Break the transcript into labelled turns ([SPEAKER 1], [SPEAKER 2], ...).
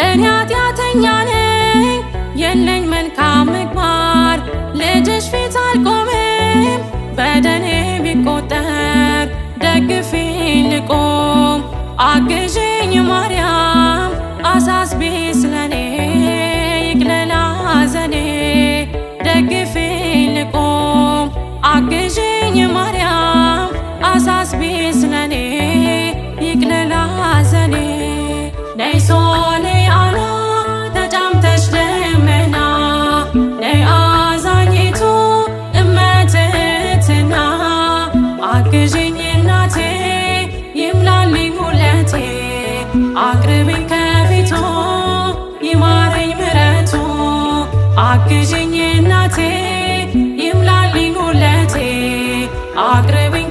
[SPEAKER 1] እኔ ኃጢአተኛ ነኝ የለኝ መልካም ምግባር ልጅሽ ፊት አልቆምም በደሌ ቢቆጠር ደግፊኝ ልቆም አግዢኝ ማርያም አሳስቢ ስለኔ ይቅለል ሐዘኔ ደግፊኝ ልቆም አግዢኝ ማርያም አሳስቢ ስለኔ ይቅለል ሐዘኔ ነይ ሶልያና ተጫምተሽ ደመና ነይ አዛኝቱ እመትህትና አግዢኝ እናቴ ይምላልኝ ሁለቴ አቅርቢኝ ከፊቱ ይማረኝ ምሕረቱ አግዢኝ እናቴ ይምላልኝ ሁለቴ አቅርቢኝ